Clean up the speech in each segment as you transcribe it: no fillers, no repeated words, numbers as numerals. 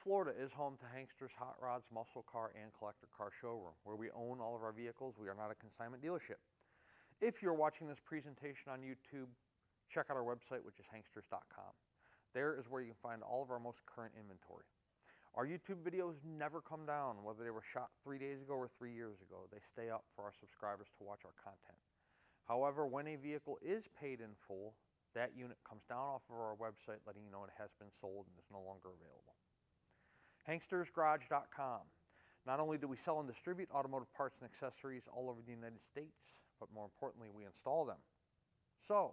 Florida is home to Hankster's Hot Rods, Muscle Car, and Collector Car Showroom, where we own all of our vehicles. We are not a consignment dealership. If you're watching this presentation on YouTube, check out our website, which is hanksters.com. There is where you can find all of our most current inventory. Our YouTube videos never come down, whether they were shot 3 days ago or 3 years ago. They stay up for our subscribers to watch our content. However, when a vehicle is paid in full, that unit comes down off of our website, letting you know it has been sold and is no longer available. HankstersGarage.com. Not only do we sell and distribute automotive parts and accessories all over the United States, but more importantly, we install them. So,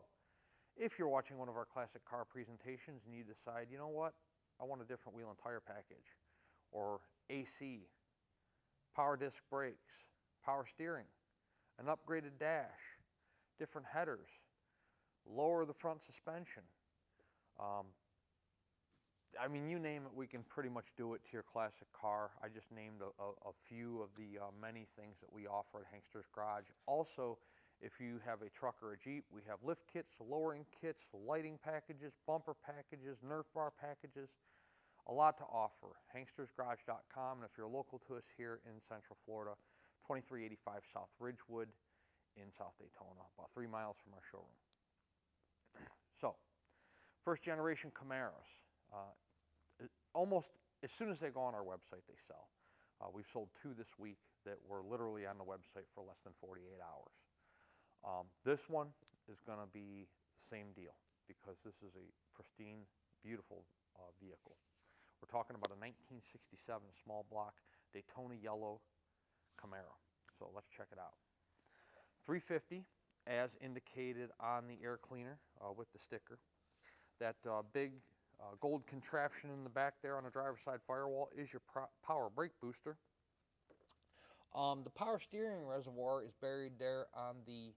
if you're watching one of our classic car presentations and you decide, you know what, I want a different wheel and tire package, or AC, power disc brakes, power steering, an upgraded dash, different headers, lower the front suspension. I mean, you name it, we can pretty much do it to your classic car. I just named a few of the many things that we offer at Hankster's Garage. Also, if you have a truck or a Jeep, we have lift kits, lowering kits, lighting packages, bumper packages, Nerf bar packages, a lot to offer. HankstersGarage.com, and if you're local to us here in Central Florida, 2385 South Ridgewood in South Daytona, about 3 miles from our showroom. So, first generation Camaros. Almost as soon as they go on our website, they sell. We've sold 2 this week that were literally on the website for less than 48 hours. This one is going to be the same deal because this is a pristine, beautiful vehicle. We're talking about a 1967 small block Daytona yellow Camaro. So let's check it out. 350 as indicated on the air cleaner with the sticker. That big gold contraption in the back there on the driver's side firewall is your power brake booster. The power steering reservoir is buried there on the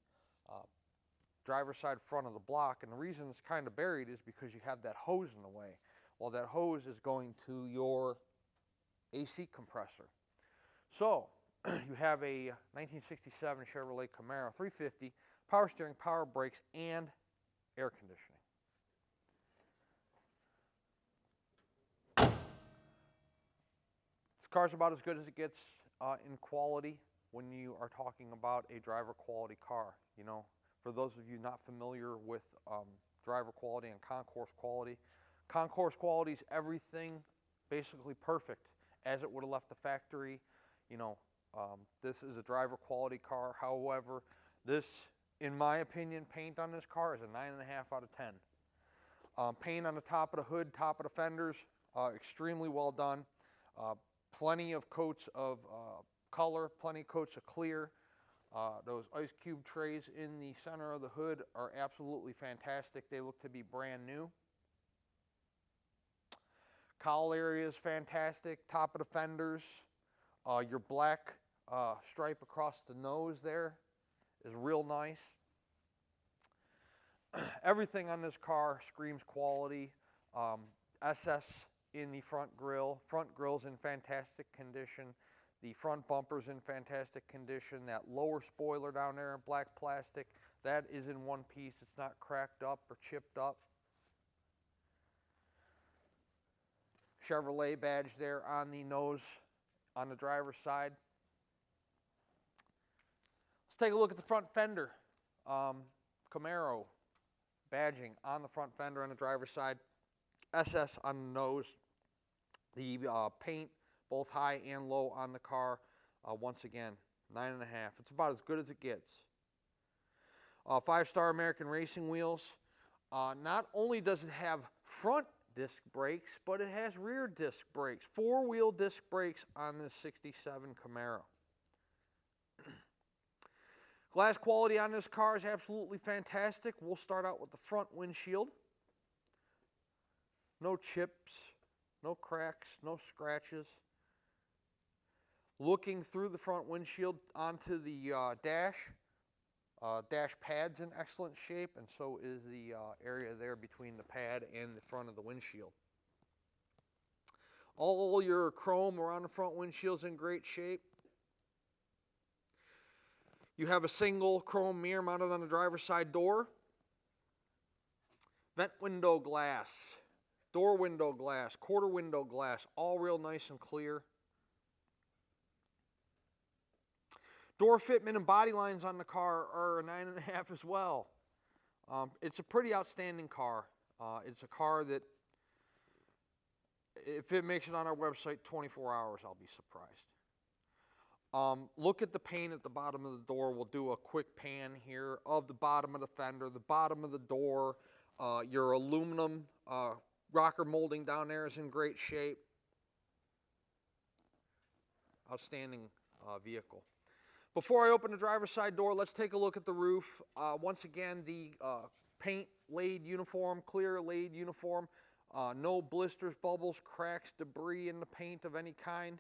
driver's side front of the block, and the reason it's kind of buried is because you have that hose in the way. Well, that hose is going to your AC compressor. So you have a 1967 Chevrolet Camaro 350, power steering, power brakes, and air conditioning. This car's about as good as it gets in quality when you are talking about a driver quality car. You know, for those of you not familiar with driver quality and concourse quality is everything basically perfect as it would have left the factory. You know, this is a driver quality car. However, this, in my opinion, paint on this car is a 9.5 out of 10. Paint on the top of the hood, top of the fenders, extremely well done. Plenty of coats of color, plenty of coats of clear. Those ice cube trays in the center of the hood are absolutely fantastic. They look to be brand new. Cowl area is fantastic. Top of the fenders. Your black stripe across the nose there is real nice. Everything on this car screams quality. SS in the front grille. Front grille's in fantastic condition. The front bumper's in fantastic condition. That lower spoiler down there in black plastic, that is in one piece. It's not cracked up or chipped up. Chevrolet badge there on the nose on the driver's side. Let's take a look at the front fender. Camaro badging on the front fender on the driver's side. SS on the nose. The paint, both high and low on the car. Once again, 9.5. It's about as good as it gets. 5-star American Racing wheels. Not only does it have front disc brakes, but it has rear disc brakes. 4-wheel disc brakes on this 67 Camaro. Glass quality on this car is absolutely fantastic. We'll start out with the front windshield. No chips, no cracks, no scratches. Looking through the front windshield onto the dash. Dash pad's in excellent shape, and so is the area there between the pad and the front of the windshield. All your chrome around the front windshield's in great shape. You have a single chrome mirror mounted on the driver's side door. Vent window glass door window glass, quarter window glass, all real nice and clear. Door fitment and body lines on the car are a 9.5 as well. It's a pretty outstanding car. It's a car that, if it makes it on our website 24 hours, I'll be surprised. Look at the paint at the bottom of the door. We'll do a quick pan here of the bottom of the fender, the bottom of the door. Your aluminum rocker molding down there is in great shape. Outstanding vehicle. Before I open the driver's side door, let's take a look at the roof. Once again, the paint laid uniform, clear laid uniform. No blisters, bubbles, cracks, debris in the paint of any kind.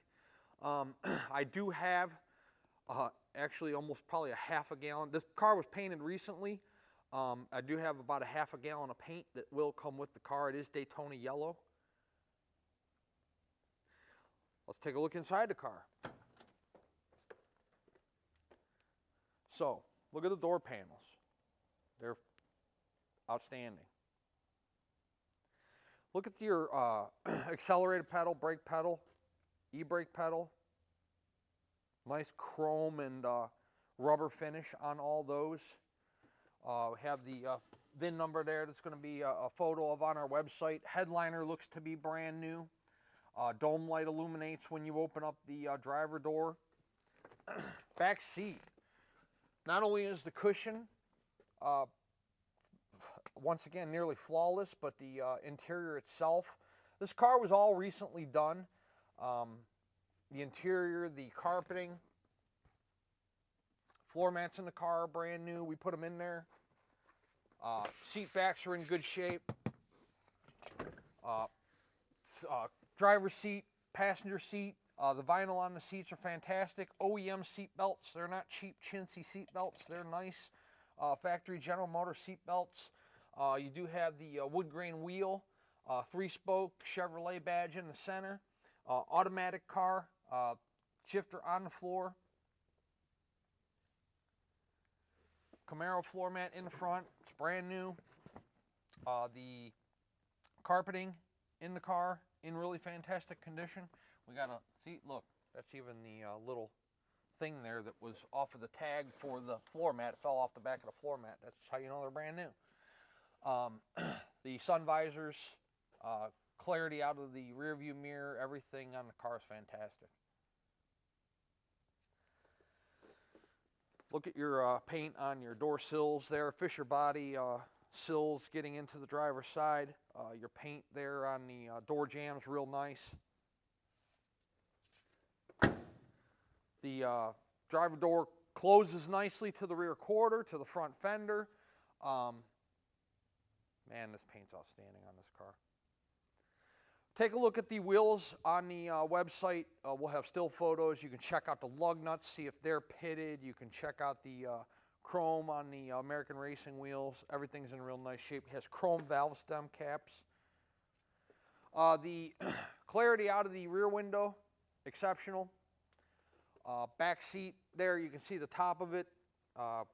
I do have actually almost probably a half a gallon. This car was painted recently. I do have about a half a gallon of paint that will come with the car. It is Daytona yellow. Let's take a look inside the car. So, look at the door panels. They're outstanding. Look at your accelerated pedal, brake pedal, e-brake pedal. Nice chrome and rubber finish on all those. We have the VIN number there that's going to be a photo of on our website. Headliner looks to be brand new. Dome light illuminates when you open up the driver door. Back seat. Not only is the cushion once again nearly flawless, but the interior itself. This car was all recently done. The interior, the carpeting, floor mats in the car are brand new. We put them in there. Seat backs are in good shape. Driver's seat, passenger seat. The vinyl on the seats are fantastic. OEM seat belts. They're not cheap, chintzy seat belts. They're nice factory General Motors seat belts. You do have the wood grain wheel, 3-spoke Chevrolet badge in the center. Automatic car, shifter on the floor. Camaro floor mat in the front. It's brand new. The carpeting in the car in really fantastic condition. We got a seat. Look, that's even the little thing there that was off of the tag for the floor mat. It fell off the back of the floor mat. That's how you know they're brand new. The sun visors, clarity out of the rear view mirror, everything on the car is fantastic. Look at your paint on your door sills there. Fisher body sills getting into the driver's side. Your paint there on the door jambs, real nice. The driver door closes nicely to the rear quarter, to the front fender. Man, this paint's outstanding on this car. Take a look at the wheels on the website. We'll have still photos. You can check out the lug nuts, see if they're pitted. You can check out the chrome on the American Racing wheels. Everything's in real nice shape. It has chrome valve stem caps. The clarity out of the rear window, exceptional. Back seat there, you can see the top of it. I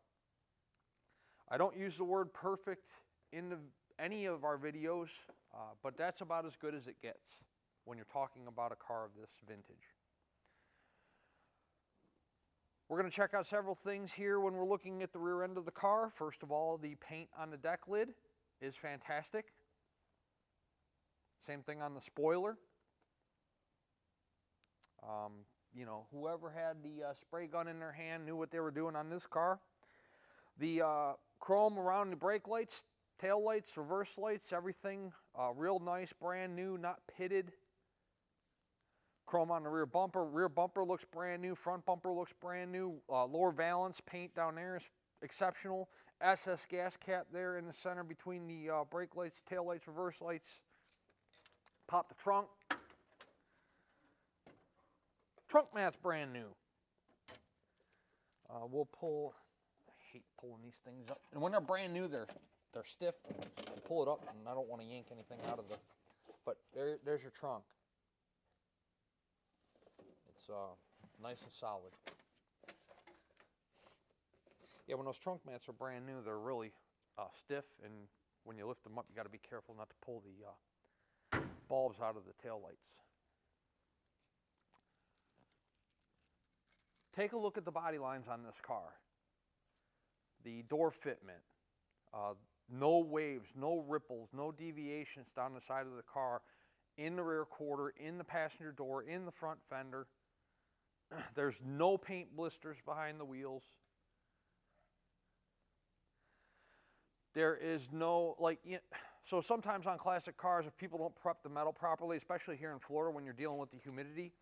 don't use the word perfect in any of our videos, but that's about as good as it gets when you're talking about a car of this vintage. We're going to check out several things here when we're looking at the rear end of the car. First of all, the paint on the deck lid is fantastic. Same thing on the spoiler. You know, whoever had the spray gun in their hand knew what they were doing on this car. The chrome around the brake lights, tail lights, reverse lights, everything real nice, brand new, not pitted. Chrome on the rear bumper. Rear bumper looks brand new. Front bumper looks brand new. Lower valance paint down there is exceptional. SS gas cap there in the center between the brake lights, tail lights, reverse lights. Pop the trunk. Trunk mat's brand new. We'll pull. I hate pulling these things up. And when they're brand new, they're stiff. You pull it up, and I don't want to yank anything out of the. But there's your trunk. It's nice and solid. Yeah, when those trunk mats are brand new, they're really stiff, and when you lift them up, you got to be careful not to pull the bulbs out of the taillights. Take a look at the body lines on this car. The door fitment, no waves, no ripples, no deviations down the side of the car, in the rear quarter, in the passenger door, in the front fender. There's no paint blisters behind the wheels. There is no, so sometimes on classic cars, if people don't prep the metal properly, especially here in Florida when you're dealing with the humidity,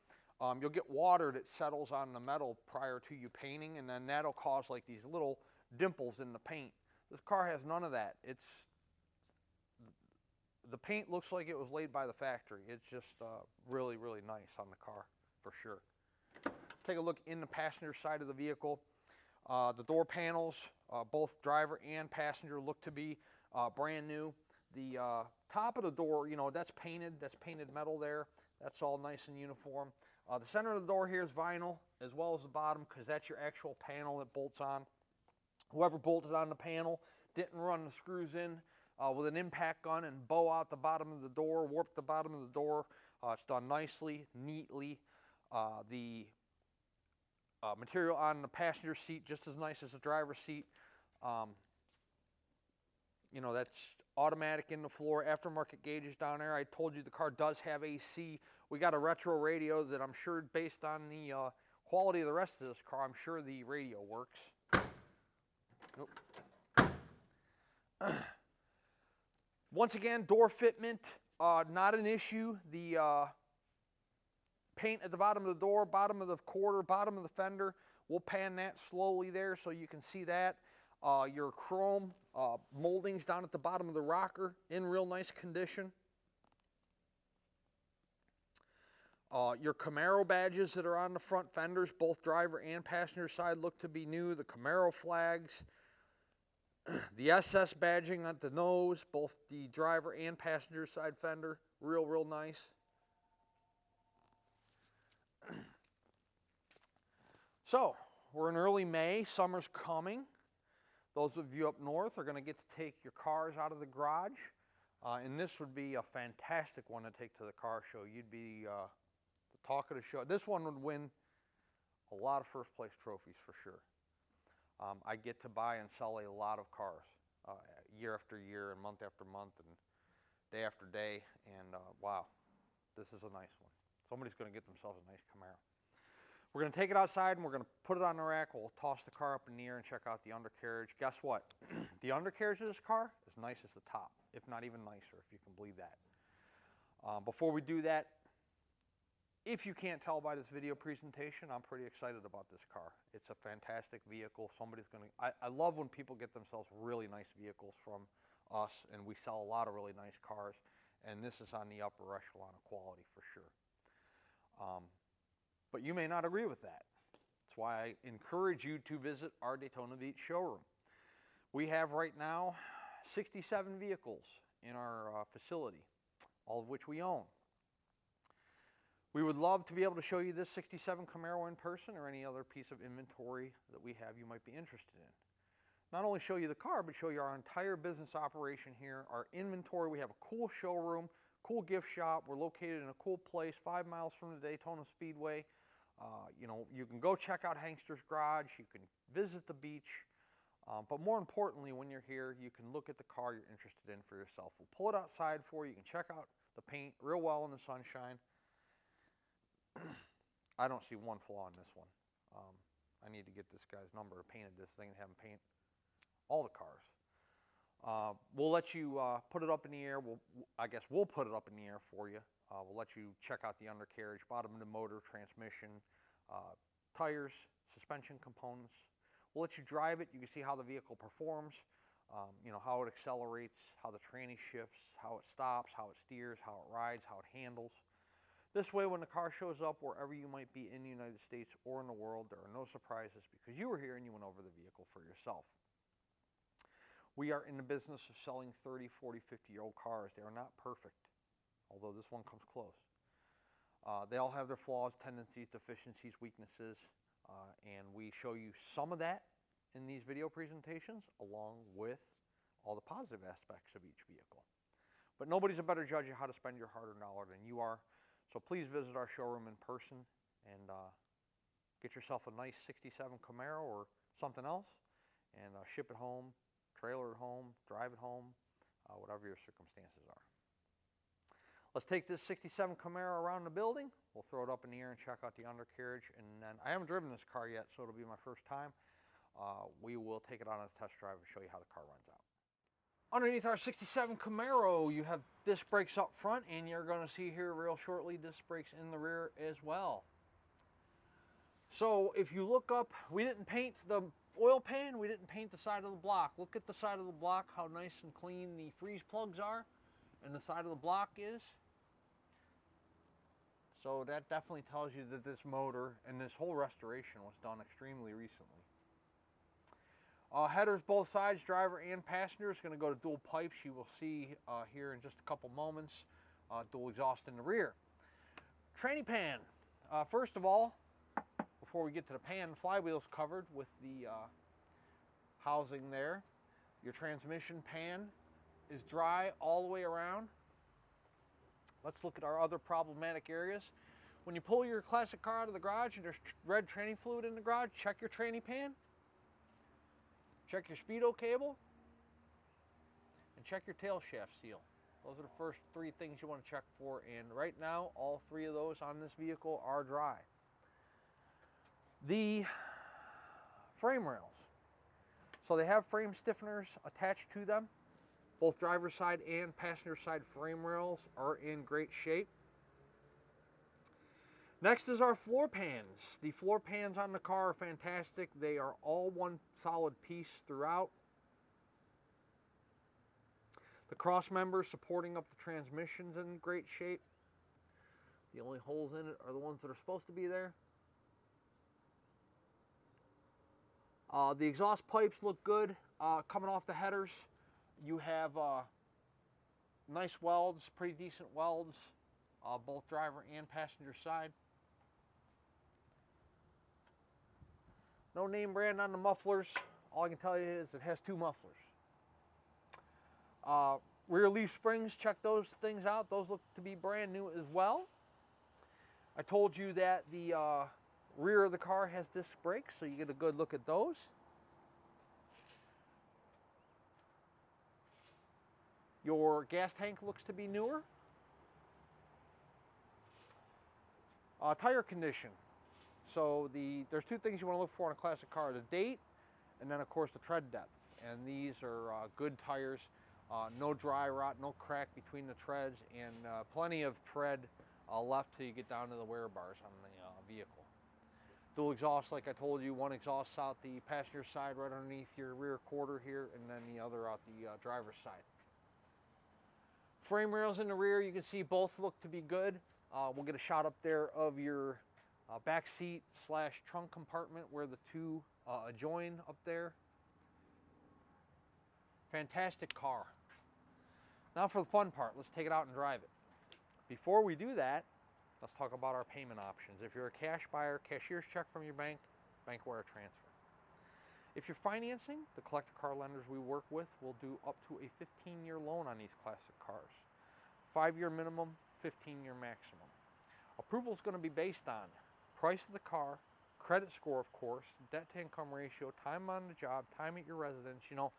you'll get water that settles on the metal prior to you painting, and then that'll cause like these little dimples in the paint. This car has none of that. The paint looks like it was laid by the factory. It's just really, really nice on the car, for sure. Take a look in the passenger side of the vehicle. The door panels, both driver and passenger, look to be brand new. The top of the door, that's painted metal there. That's all nice and uniform. The center of the door here is vinyl, as well as the bottom, because that's your actual panel that bolts on. Whoever bolted on the panel didn't run the screws in with an impact gun and bow out the bottom of the door, warp the bottom of the door. It's done nicely, neatly. The material on the passenger seat, just as nice as the driver's seat. That's automatic in the floor, aftermarket gauges down there. I told you the car does have AC. We got a retro radio that I'm sure, based on the quality of the rest of this car, I'm sure the radio works. Nope. Once again, door fitment, not an issue. The paint at the bottom of the door, bottom of the quarter, bottom of the fender, we'll pan that slowly there so you can see that. Your chrome moldings down at the bottom of the rocker, in real nice condition. Your Camaro badges that are on the front fenders, both driver and passenger side, look to be new. The Camaro flags, the SS badging on the nose, both the driver and passenger side fender, real nice. So, we're in early May, summer's coming. Those of you up north are going to get to take your cars out of the garage, and this would be a fantastic one to take to the car show. You'd be the talk of the show. This one would win a lot of first place trophies for sure. I get to buy and sell a lot of cars year after year and month after month and day after day, and wow, this is a nice one. Somebody's going to get themselves a nice Camaro. We're going to take it outside and we're going to put it on the rack. We'll toss the car up in the air and check out the undercarriage. Guess what? The undercarriage of this car is nice as the top, if not even nicer, if you can believe that. Before we do that, if you can't tell by this video presentation, I'm pretty excited about this car. It's a fantastic vehicle. I love when people get themselves really nice vehicles from us, and we sell a lot of really nice cars, and this is on the upper echelon of quality for sure. But you may not agree with that. That's why I encourage you to visit our Daytona Beach showroom. We have right now 67 vehicles in our facility, all of which we own. We would love to be able to show you this 67 Camaro in person, or any other piece of inventory that we have you might be interested in. Not only show you the car, but show you our entire business operation here, our inventory. We have a cool showroom, cool gift shop. We're located in a cool place 5 miles from the Daytona Speedway. You can go check out Hankster's Garage. You can visit the beach. But more importantly, when you're here, you can look at the car you're interested in for yourself. We'll pull it outside for you. You can check out the paint real well in the sunshine. I don't see one flaw in this one. I need to get this guy's number to paint this thing and have him paint all the cars. We'll let you put it up in the air. I guess we'll put it up in the air for you. We'll let you check out the undercarriage, bottom of the motor, transmission, tires, suspension components. We'll let you drive it. You can see how the vehicle performs, how it accelerates, how the tranny shifts, how it stops, how it steers, how it rides, how it handles. This way, when the car shows up wherever you might be in the United States or in the world, there are no surprises because you were here and you went over the vehicle for yourself. We are in the business of selling 30, 40, 50-year-old cars. They are not perfect, although this one comes close. They all have their flaws, tendencies, deficiencies, weaknesses, and we show you some of that in these video presentations along with all the positive aspects of each vehicle. But nobody's a better judge of how to spend your hard-earned dollar than you are. So please visit our showroom in person and get yourself a nice 67 Camaro or something else, and ship it home, trailer it home, drive it home, whatever your circumstances are. Let's take this 67 Camaro around the building. We'll throw it up in the air and check out the undercarriage. And then, I haven't driven this car yet, so it'll be my first time. We will take it on a test drive and show you how the car runs out. Underneath our 67 Camaro, you have disc brakes up front, and you're going to see here real shortly disc brakes in the rear as well. So if you look up, we didn't paint the oil pan, we didn't paint the side of the block. Look at the side of the block, how nice and clean the freeze plugs are, and the side of the block is. So that definitely tells you that this motor and this whole restoration was done extremely recently. Headers both sides, driver and passenger, is going to go to dual pipes. You will see here in just a couple moments, dual exhaust in the rear. Tranny pan. First of all, before we get to the pan, the flywheel's covered with the housing there. Your transmission pan is dry all the way around. Let's look at our other problematic areas. When you pull your classic car out of the garage and there's red tranny fluid in the garage, check your tranny pan, check your speedo cable, and check your tail shaft seal. Those are the first three things you want to check for, and right now all three of those on this vehicle are dry. The frame rails. So they have frame stiffeners attached to them. Both driver's side and passenger side frame rails are in great shape. Next is our floor pans. The floor pans on the car are fantastic. They are all one solid piece throughout. The cross members supporting up the transmission's in great shape. The only holes in it are the ones that are supposed to be there. The exhaust pipes look good. Coming off the headers, you have nice welds, pretty decent welds, both driver and passenger side. No name brand on the mufflers. All I can tell you is it has two mufflers. Rear leaf springs, check those things out. Those look to be brand new as well. I told you that the rear of the car has disc brakes, so you get a good look at those. Your gas tank looks to be newer. Tire condition. So there's two things you want to look for in a classic car: the date, and then of course the tread depth. And these are good tires. No dry rot, no crack between the treads, and plenty of tread left till you get down to the wear bars on the vehicle. Dual exhaust, like I told you, one exhaust out the passenger side right underneath your rear quarter here, and then the other out the driver's side. Frame rails in the rear, you can see both look to be good. We'll get a shot up there of your back seat / trunk compartment where the two adjoin up there. Fantastic car. Now for the fun part, let's take it out and drive it. Before we do that, let's talk about our payment options. If you're a cash buyer, cashier's check from your bank, bank wire transfer. If you're financing, the collector car lenders we work with will do up to a 15-year loan on these classic cars. 5-year minimum, 15-year maximum. Approval is going to be based on price of the car, credit score, of course, debt to income ratio, time on the job, time at your residence, you know,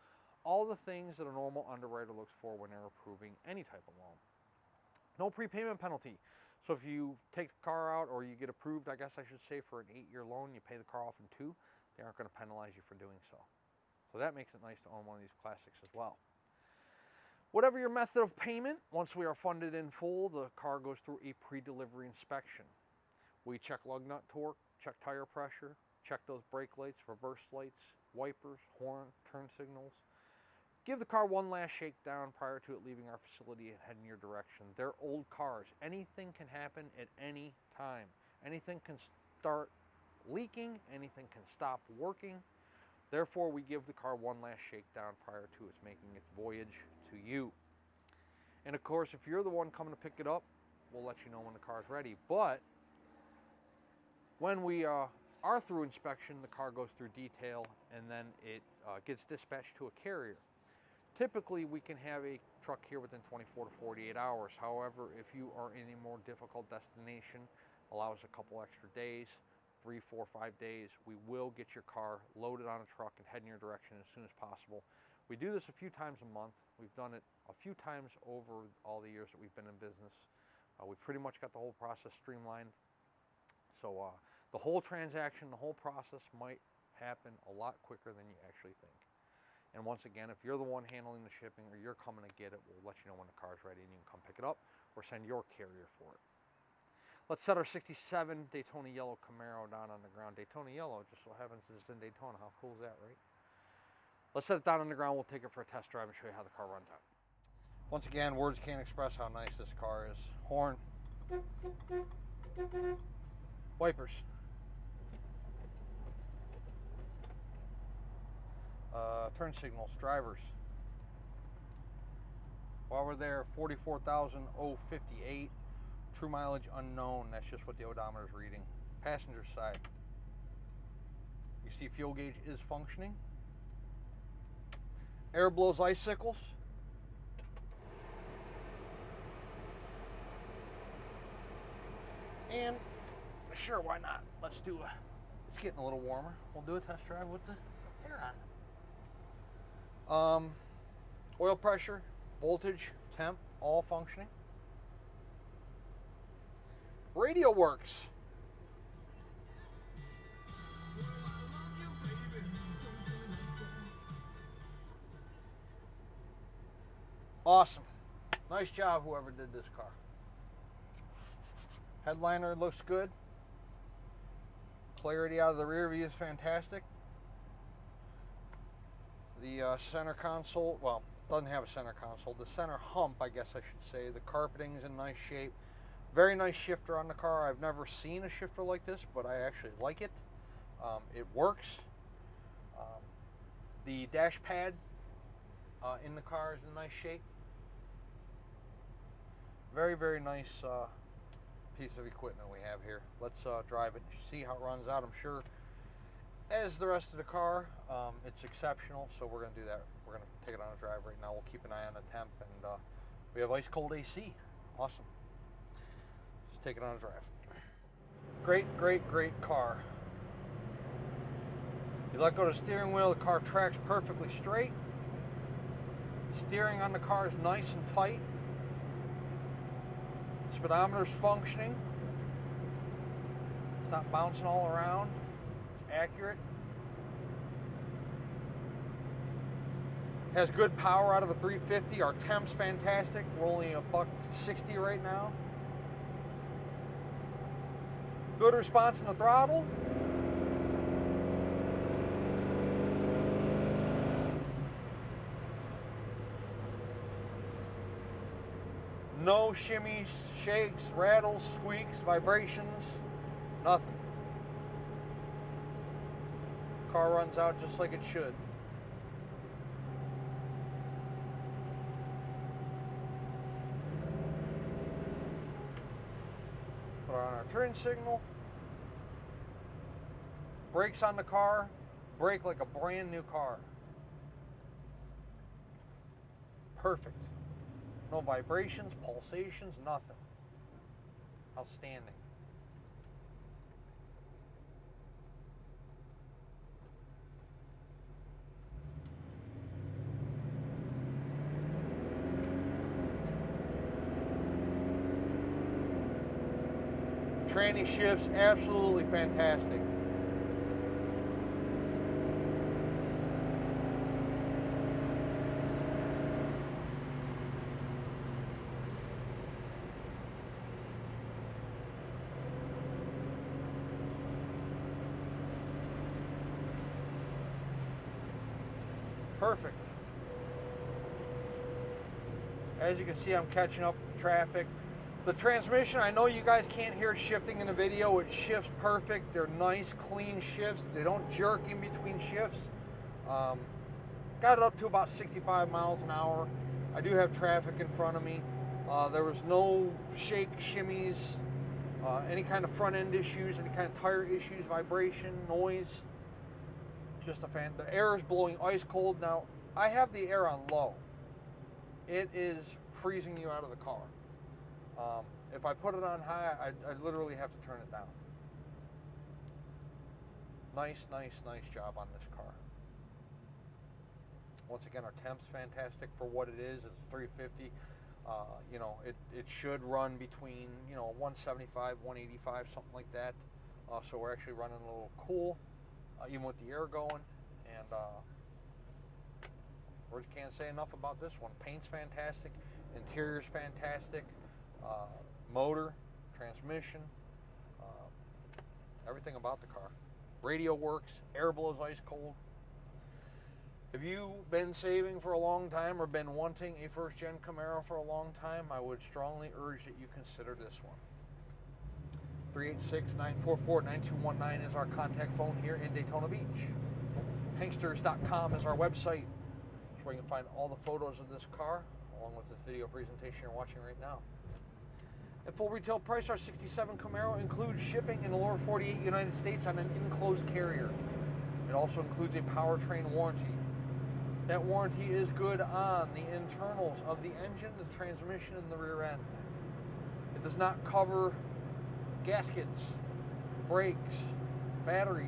all the things that a normal underwriter looks for when they're approving any type of loan. No prepayment penalty. So if you take the car out, or you get approved, I guess I should say, for an 8-year loan, you pay the car off in 2, they aren't going to penalize you for doing so. So that makes it nice to own one of these classics as well. Whatever your method of payment, once we are funded in full, the car goes through a pre-delivery inspection. We check lug nut torque, check tire pressure, check those brake lights, reverse lights, wipers, horn, turn signals. Give the car one last shakedown prior to it leaving our facility and heading your direction. They're old cars. Anything can happen at any time. Anything can start leaking, anything can stop working. Therefore, we give the car one last shakedown prior to its making its voyage to you. And of course, if you're the one coming to pick it up, we'll let you know when the car is ready. But when we are through inspection, the car goes through detail, and then it gets dispatched to a carrier. Typically, we can have a truck here within 24 to 48 hours. However, if you are in a more difficult destination, allow us a couple extra days, 3, 4, 5 days, we will get your car loaded on a truck and head in your direction as soon as possible. We do this a few times a month. We've done it a few times over all the years that we've been in business. We pretty much got the whole process streamlined. So the whole transaction, the whole process might happen a lot quicker than you actually think. And once again, if you're the one handling the shipping or you're coming to get it, we'll let you know when the car's ready and you can come pick it up or send your carrier for it. Let's set our 67 Daytona Yellow Camaro down on the ground. Daytona Yellow, just so happens it's in Daytona. How cool is that, right? Let's set it down on the ground. We'll take it for a test drive and show you how the car runs out. Once again, words can't express how nice this car is. Horn. Wipers. Turn signals, drivers. While we're there, 44,058. True mileage unknown. That's just what the odometer is reading. Passenger side. You see fuel gauge is functioning. Air blows icicles. And sure, why not? It's getting a little warmer. We'll do a test drive with the air on. Oil pressure, voltage, temp, all functioning. Radio works. Awesome. Nice job, whoever did this car. Headliner looks good. Clarity out of the rear view is fantastic. The center console, well, doesn't have a center console. The center hump, I guess I should say. The carpeting is in nice shape. Very nice shifter on the car. I've never seen a shifter like this, but I actually like it. It works. The dash pad in the car is in nice shape. Very, very nice piece of equipment we have here. Let's drive it and see how it runs out. I'm sure, as the rest of the car, it's exceptional, so we're going to do that. We're going to take it on a drive right now. We'll keep an eye on the temp, and we have ice cold AC. Awesome. Let's take it on a drive. Great, great, great car. You let go of the steering wheel, the car tracks perfectly straight. Steering on the car is nice and tight. Speedometer's functioning. It's not bouncing all around. It's accurate. Has good power out of a 350. Our temp's fantastic. We're only $160 right now. Good response in the throttle. No shimmies, shakes, rattles, squeaks, vibrations, nothing. Car runs out just like it should. Put on our turn signal. Brakes on the car, brake like a brand new car. Perfect. No vibrations, pulsations, nothing. Outstanding. Tranny shifts, absolutely fantastic. Perfect. As you can see, I'm catching up with traffic. The transmission, I know you guys can't hear it shifting in the video. It shifts perfect. They're nice, clean shifts. They don't jerk in between shifts. Got it up to about 65 miles an hour. I do have traffic in front of me. There was no shake, shimmies, any kind of front end issues, any kind of tire issues, vibration, noise. Just a fan. The air is blowing ice cold. Now, I have the air on low. It is freezing you out of the car. If I put it on high, I literally have to turn it down. Nice job on this car. Once again, our temp's fantastic for what it is. It's 350. You know, it should run between, you know, 175, 185, something like that. So we're actually running a little cool, even with the air going. And we can't say enough about this one. Paint's fantastic. Interior's fantastic. Motor, transmission, everything about the car. Radio works. Air blows ice cold. Have you been saving for a long time or been wanting a first-gen Camaro for a long time? I would strongly urge that you consider this one. 386-944-9219 is our contact phone here in Daytona Beach. Hanksters.com is our website, where you can find all the photos of this car, along with this video presentation you're watching right now. At full retail price, our 67 Camaro includes shipping in the lower 48 United States on an enclosed carrier. It also includes a powertrain warranty. That warranty is good on the internals of the engine, the transmission, and the rear end. It does not cover gaskets, brakes, batteries,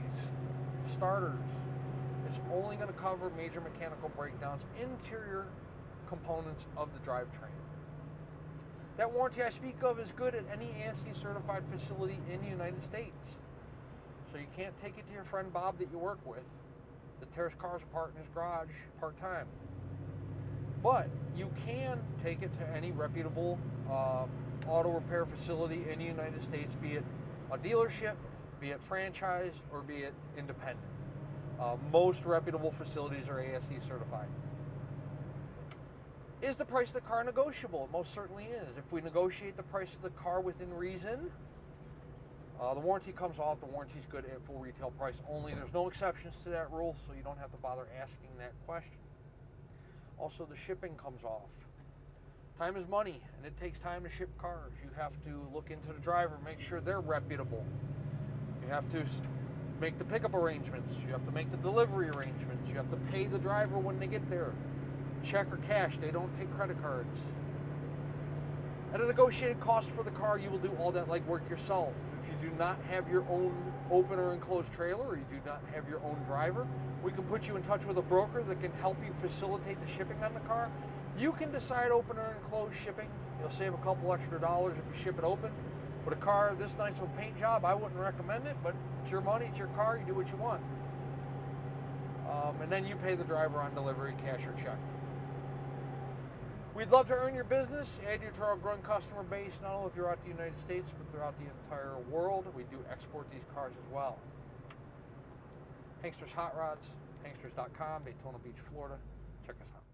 starters. It's only going to cover major mechanical breakdowns, interior components of the drivetrain. That warranty I speak of is good at any ASE certified facility in the United States. So you can't take it to your friend Bob that you work with that tears cars apart in his garage part-time. But you can take it to any reputable auto repair facility in the United States, be it a dealership, be it franchised, or be it independent. Most reputable facilities are ASE certified. Is the price of the car negotiable? It most certainly is. If we negotiate the price of the car within reason, the warranty comes off. The warranty is good at full retail price only. There's no exceptions to that rule, so you don't have to bother asking that question. Also, the shipping comes off. Time is money, and it takes time to ship cars. You have to look into the driver, make sure they're reputable. You have to make the pickup arrangements. You have to make the delivery arrangements. You have to pay the driver when they get there. Check or cash. They don't take credit cards. At a negotiated cost for the car, you will do all that legwork yourself. If you do not have your own open or enclosed trailer, or you do not have your own driver, we can put you in touch with a broker that can help you facilitate the shipping on the car. You can decide open or enclosed shipping. You'll save a couple extra dollars if you ship it open. But a car this nice of a paint job, I wouldn't recommend it, but it's your money, it's your car, you do what you want. And then you pay the driver on delivery, cash or check. We'd love to earn your business, add you to our growing customer base, not only throughout the United States, but throughout the entire world. We do export these cars as well. Hanksters Hot Rods, Hanksters.com, Daytona Beach, Florida. Check us out.